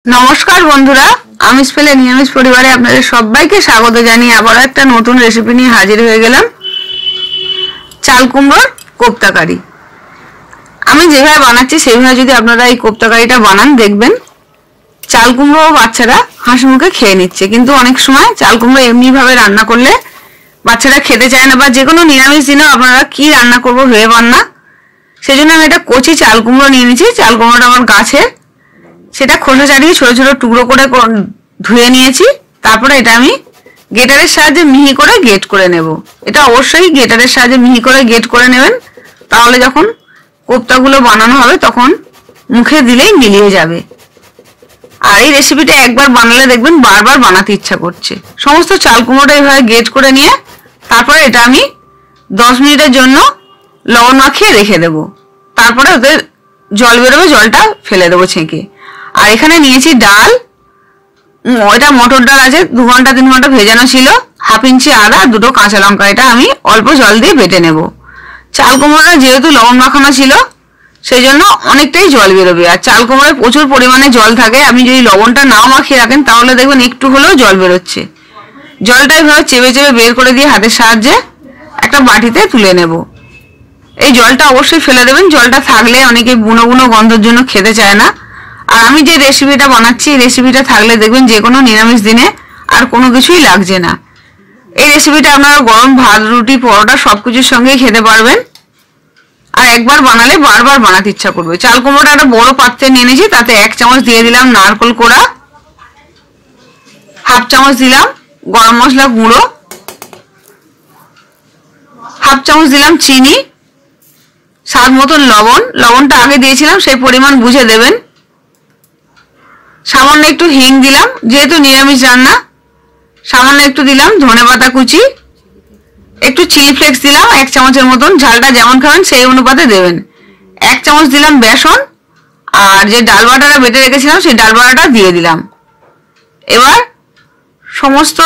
नमस्कार बंधुरा आमिष पेले निरामिष परिवारे आपनादेर सबाइके स्वागत जानिये आबारो एकटा नतुन रेसिपि निये हाजिर हये गेलाम। चाल कुमड़ोर कोफ्ताकारी आमी जेभाবে বানাচ্ছি সেইভাবে যদি আপনারা এই কোফতাকারিটা বানান দেখবেন চাল কুমড়ো বাচ্চারা হাসি মুখে খেয়ে নিচ্ছে। কিন্তু অনেক সময় চাল কুমড়ো এমনি ভাবে রান্না করলে বাচ্চারা খেতে চায় না, বা যে কোনো নিরামিষ দিনেও আপনারা কি রান্না করব ভেবে পান না। সেজন্য আমি এটা কচি চাল কুমড়ো নিয়ে নিয়েছি। চাল কুমড়োটা আমার গাছে, সেটা খোসা ছাড়িয়ে ছোট ছোট টুকরো করে ধুয়ে নিয়েছি। তারপরে এটা আমি গ্রেটারের সাহায্যে মিহি করে গ্রেট করে নেব। এটা অবশ্যই গ্রেটারের সাহায্যে মিহি করে গ্রেট করে নেবেন, তাহলে যখন কোফতাগুলো বানানো হবে তখন মুখে দিলেই মিলিয়ে যাবে। আর এই রেসিপিটা একবার বানালে দেখবেন বারবার বানাতে ইচ্ছা করছে। সমস্ত চাল কুমড়োটা এইভাবে গ্রেট করে নিয়ে তারপরে এটা আমি 10 মিনিটের জন্য লবণ মাখিয়ে রেখে দেব। তারপরে ওদের জল বেরোবে, জলটা ফেলে দেবো ছেঁকে। আর এখানে নিয়েছি ডাল, এটা মটর ডাল আছে, 2 ঘন্টা 3 ঘন্টা ভেজানো ছিল। হাফ ইঞ্চি আদা, 2টো কাঁচা লঙ্কা, এটা আমি অল্প জল দিয়ে বেটে নেব। চাল কুমড়োটা যেহেতু লবণ মাখানো ছিল সেই জন্য অনেকটাই জল বেরোবে। আর চাল কুমড়োয় প্রচুর পরিমাণে জল থাকে, আপনি যদি লবণটা নাও মাখিয়ে রাখেন তাহলে দেখবেন একটু হলেও জল বেরোচ্ছে। জলটা এইভাবে চেপে চেপে বের করে দিয়ে হাতের সাহায্যে একটা বাটিতে তুলে নেব। এই জলটা অবশ্যই ফেলে দেবেন, জলটা থাকলে অনেকে বুনো বুনো গন্ধের জন্য খেতে চায় না। আর আমি যে রেসিপিটা বানাচ্ছি এই রেসিপিটা থাকলে দেখবেন যে কোনো নিরামিষ দিনে আর কোনো কিছুই লাগছে না। এই রেসিপিটা আপনারা গরম ভাত, রুটি, পরোটা সবকিছুর সঙ্গেই খেতে পারবেন। আর একবার বানালে বারবার বানাতে ইচ্ছা করবে। চাল কুমড়োটা একটা বড় পাত্রে নিয়ে নিয়েছি, তাতে 1 চামচ দিয়ে দিলাম নারকেল কোড়া, হাফ চামচ দিলাম গরম মশলা গুঁড়ো, হাফ চামচ দিলাম চিনি, স্বাদ মতন লবণ, লবণটা আগে দিয়েছিলাম সেই পরিমাণ বুঝে দেবেন। সামান্য একটু হিং দিলাম, যেহেতু নিরামিষ রান্না। সামান্য একটু দিলাম ধনেপাতা কুচি, একটু চিলি ফ্লেক্স দিলাম 1 চামচের মতন, ঝালটা যেমন খাবেন সেই অনুপাতে দেবেন। 1 চামচ দিলাম বেসন, আর যে ডাল বাটাটা বেটে রেখেছিলাম সেই ডাল বাটাটা দিয়ে দিলাম। এবার সমস্ত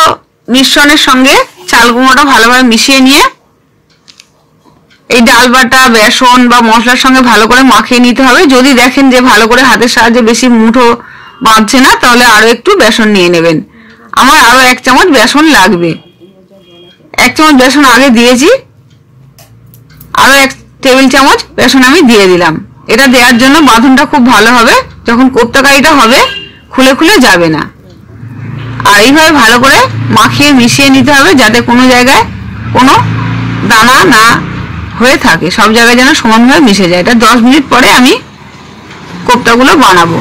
মিশ্রণের সঙ্গে চাল কুমড়োটা ভালোভাবে মিশিয়ে নিয়ে এই ডাল বাটা, বেসন বা মশলার সঙ্গে ভালো করে মাখিয়ে নিতে হবে। যদি দেখেন যে ভালো করে হাতের সাহায্যে বেশি মুঠো বাঁধছে না, তাহলে আরো একটু বেসন নিয়ে নেবেন। আমার আরো 1 চামচ বেসন লাগবে। 1 চামচ বেসন আগে দিয়েছি, আরো 1 টেবিল চামচ বেসন আমি দিয়ে দিলাম। এটা দেওয়ার জন্য বাঁধনটা খুব ভালো হবে, যখন কোফতাকারিটা হবে খুলে খুলে যাবে না। আর এইভাবে ভালো করে মাখিয়ে মিশিয়ে নিতে হবে, যাতে কোনো জায়গায় কোনো দানা না হয়ে থাকে, সব জায়গায় যেন সমানভাবে মিশে যায়। এটা 10 মিনিট পরে আমি কোফতাগুলো বানাবো।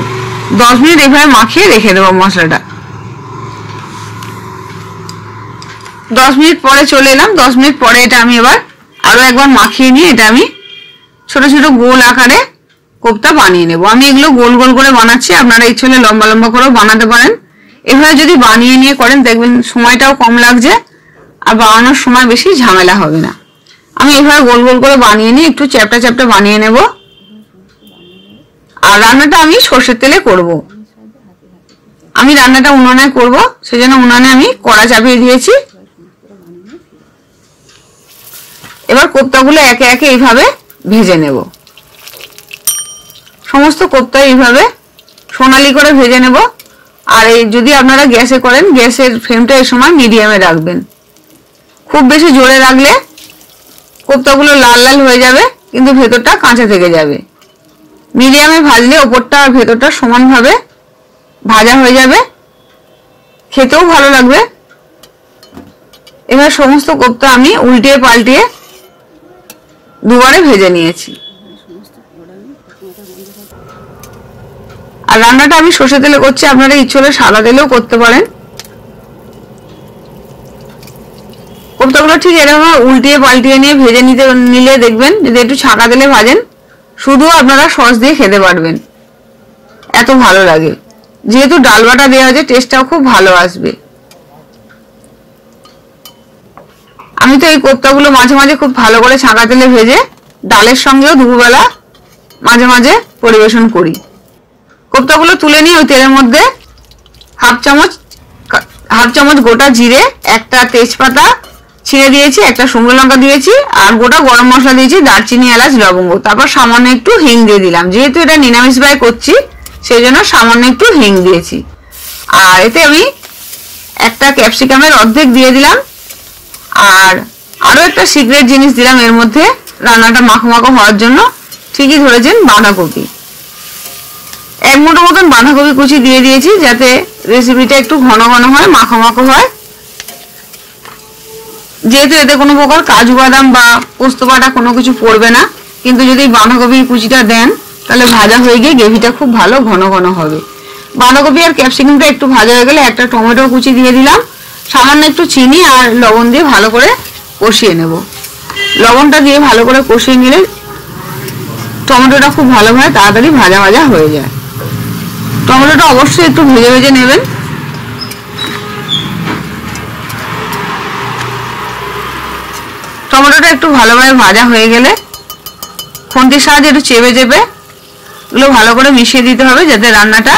10 মিনিট এইভাবে মাখিয়ে রেখে দেবো মশলাটা। 10 মিনিট পরে চলে এলাম। 10 মিনিট পরে এটা আমি এবার আরো একবার মাখিয়ে নিয়ে এটা আমি ছোট ছোট গোল আকারে কোফতা বানিয়ে নেব। আমি এগুলো গোল গোল করে বানাচ্ছি, আপনারা ইচ্ছে হলে লম্বা লম্বা করেও বানাতে পারেন। এভাবে যদি বানিয়ে নিয়ে করেন দেখবেন সময়টাও কম লাগছে, আর বানানোর সময় বেশি ঝামেলা হবে না। আমি এইভাবে গোল গোল করে বানিয়ে নিয়ে একটু চ্যাপটা চ্যাপটা বানিয়ে নেব। আর রান্নাটা আমি সরষের তেলে করব। আমি রান্নাটা উনুনে করব, সেজন্য উনুনে আমি কড়া চাপিয়ে দিয়েছি। এবার কোফতাগুলো একে একে এইভাবে ভেজে নেব। সমস্ত কোফতা এইভাবে সোনালি করে ভেজে নেব। আর এই যদি আপনারা গ্যাসে করেন, গ্যাসের ফ্লেমটা এই সময় মিডিয়ামে রাখবেন। খুব বেশি জোরে রাখলে কোফতাগুলো লাল লাল হয়ে যাবে, কিন্তু ভেতরটা কাঁচা থেকে যাবে। মিডিয়ামে ভাজলে ওপরটা আর ভেতরটা সমানভাবে ভাজা হয়ে যাবে, খেতেও ভালো লাগবে। এবার সমস্ত কোফতা আমি উল্টিয়ে পাল্টিয়ে দুবারে ভেজে নিয়েছি। আর রান্নাটা আমি সরষে তেলে করছি, আপনারা ইচ্ছে হলে সাদা তেলেও করতে পারেন। কোফতাগুলো ঠিক এরকম উল্টিয়ে পাল্টিয়ে নিয়ে ভেজে নিলে দেখবেন যদি একটু ছাঁকা তেলে ভাজেন শুধু আপনারা সস দিয়ে খেতে পারবেন, এত ভালো লাগে। যেহেতু ডাল বাটা দেওয়া আছে টেস্টটাও খুব ভালো আসবে। আমি তো এই কোফতাগুলো মাঝে মাঝে খুব ভালো করে ছাঁকা তেলে ভেজে ডালের সঙ্গেও দুপুরবেলা মাঝে মাঝে পরিবেশন করি। কোফতাগুলো তুলে নিয়ে ওই তেলের মধ্যে হাফ চামচ গোটা জিরে, একটা তেজপাতা ছিঁড়ে দিয়েছি, একটা শুকনো লঙ্কা দিয়েছি, আর গোটা গরম মশলা দিয়েছি, দারচিনি, এলাচ, লবঙ্গ। তারপর সামান্য একটু হিং দিয়ে দিলাম। যেহেতু এটা নিরামিষ ভাবে করছি সেই জন্য সামান্য একটু হিং দিয়েছি। আর এতে আমি একটা ক্যাপসিকামের অর্ধেক দিয়ে দিলাম, আর আরো একটা সিক্রেট জিনিস দিলাম এর মধ্যে রান্নাটা মাখো মাখো হওয়ার জন্য। ঠিকই ধরেছেন, বাঁধাকপি। 1 মুঠো মতন বাঁধাকপি কুচি দিয়ে দিয়েছি, যাতে রেসিপিটা একটু ঘন ঘন হয়, মাখো মাখো হয়। যেহেতু এতে কোনো প্রকার কাজু বাদাম বা পোস্ত বাটা কোনো কিছু পড়বে না, কিন্তু যদি বাঁধাকপির কুচিটা দেন তাহলে ভাজা হয়ে গিয়ে গ্রেভিটা খুব ভালো ঘন ঘন হবে। বাঁধাকপি আর ক্যাপসিকামটা একটু ভাজা হয়ে গেলে একটা টমেটো কুচি দিয়ে দিলাম, সামান্য একটু চিনি আর লবণ দিয়ে ভালো করে কষিয়ে নেব। লবণটা দিয়ে ভালো করে কষিয়ে নিলে টমেটোটা খুব ভালোভাবে তাড়াতাড়ি ভাজা ভাজা হয়ে যায়। টমেটোটা অবশ্যই একটু ভেজে ভেজে নেবেন। টমেটোটা একটু ভালোভাবে ভাজা হয়ে গেলে খুন্তির সাহায্যে একটু চেপে চেপে এগুলো ভালো করে মিশিয়ে দিতে হবে, যাতে রান্নাটা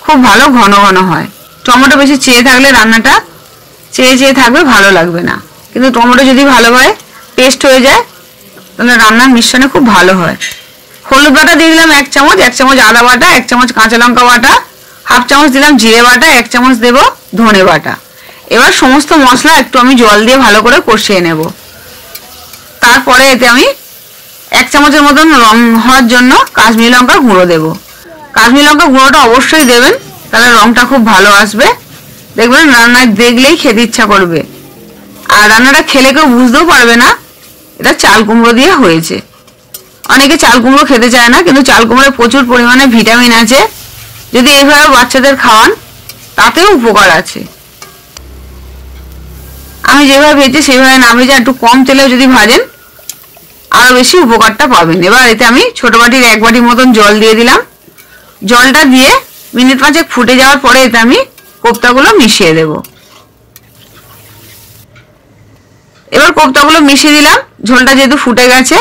খুব ভালো ঘন ঘন হয়। টমেটো বেশি চেয়ে থাকলে রান্নাটা চেয়ে চেয়ে থাকবে, ভালো লাগবে না। কিন্তু টমেটো যদি ভালোভাবে পেস্ট হয়ে যায় তাহলে রান্নার মিশ্রণে খুব ভালো হয়। হলুদ বাটা দিয়ে দিলাম 1 চামচ, 1 চামচ আদা বাটা, 1 চামচ কাঁচা লঙ্কা বাটা, হাফ চামচ দিলাম জিরে বাটা, 1 চামচ দেব ধনে বাটা। এবার সমস্ত মশলা একটু আমি জল দিয়ে ভালো করে কষিয়ে নেব। তারপরে এতে আমি 1 চামচের মতন রং হওয়ার জন্য কাশ্মীরি লঙ্কার গুঁড়ো দেব। কাশ্মীরি লঙ্কার গুঁড়োটা অবশ্যই দেবেন, তাহলে রংটা খুব ভালো আসবে। দেখবেন রান্না দেখলেই খেতে ইচ্ছা করবে, আর রান্নাটা খেলে কেউ বুঝতেও পারবে না এটা চাল কুমড়ো দিয়ে হয়েছে। অনেকে চাল কুমড়ো খেতে চায় না, কিন্তু চাল কুমড়োয় প্রচুর পরিমাণে ভিটামিন আছে। যদি এইভাবে বাচ্চাদের খাওয়ান তাতেও উপকার আছে। আমি যেভাবে ভেজেছি সেইভাবে না ভেজে একটু কম তেলেও যদি ভাজেন আরো বেশি উপকারটা পাবেন। এবার এতে আমি ছোট বাটির 1 বাটি মতন জল দিয়ে দিলাম। জলটা দিয়ে মিনিট 5 ফুটে যাওয়ার পরে এতে আমি কোপ্তাগুলো মিশিয়ে দেব। এবার কোপ্তাগুলো মিশিয়ে দিলাম, ঝোলটা যেহেতু ফুটে গেছে।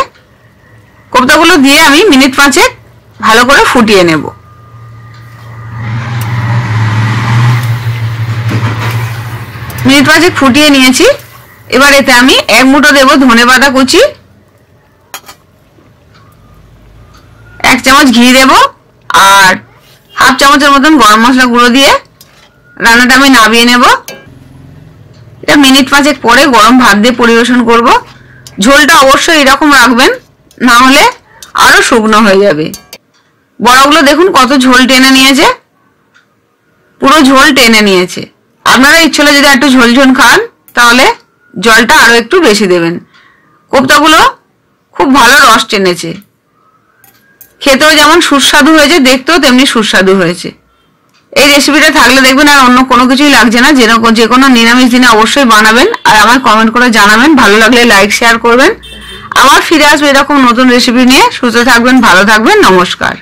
কোপ্তাগুলো দিয়ে আমি মিনিট 5 ভালো করে ফুটিয়ে নেব। মিনিট 5 ফুটিয়ে নিয়েছি। এবার এতে আমি 1 মুঠো দেব ধনেপাতা কুচি, 1 চামচ ঘি দেব, আর হাফ চামচের মতন গরম মশলা গুঁড়ো দিয়ে রান্নাটা আমি নামিয়ে নেব। এটা মিনিট 5 পরে গরম ভাত দিয়ে পরিবেশন করব। ঝোলটা অবশ্যই এরকম রাখবেন, না হলে আরো শুকনো হয়ে যাবে। বড়গুলো দেখুন কত ঝোল টেনে নিয়েছে, পুরো ঝোল টেনে নিয়েছে। আপনারা ইচ্ছে হলে যদি একটু ঝোল ঝোল খান তাহলে জলটা আরো একটু বেশি দেবেন। কোপ্তাগুলো খুব ভালো রস টেনেছে, খেতেও যেমন সুস্বাদু হয়েছে, দেখতেও তেমনি সুস্বাদু হয়েছে। এই রেসিপিটা থাকলে দেখবেন আর অন্য কোনো কিছুই লাগছে না। যে কোনো নিরামিষ দিনে অবশ্যই বানাবেন, আর আমার কমেন্ট করে জানাবেন। ভালো লাগলে লাইক শেয়ার করবেন। আবার ফিরে আসবো এরকম নতুন রেসিপি নিয়ে। সুস্থ থাকবেন, ভালো থাকবেন, নমস্কার।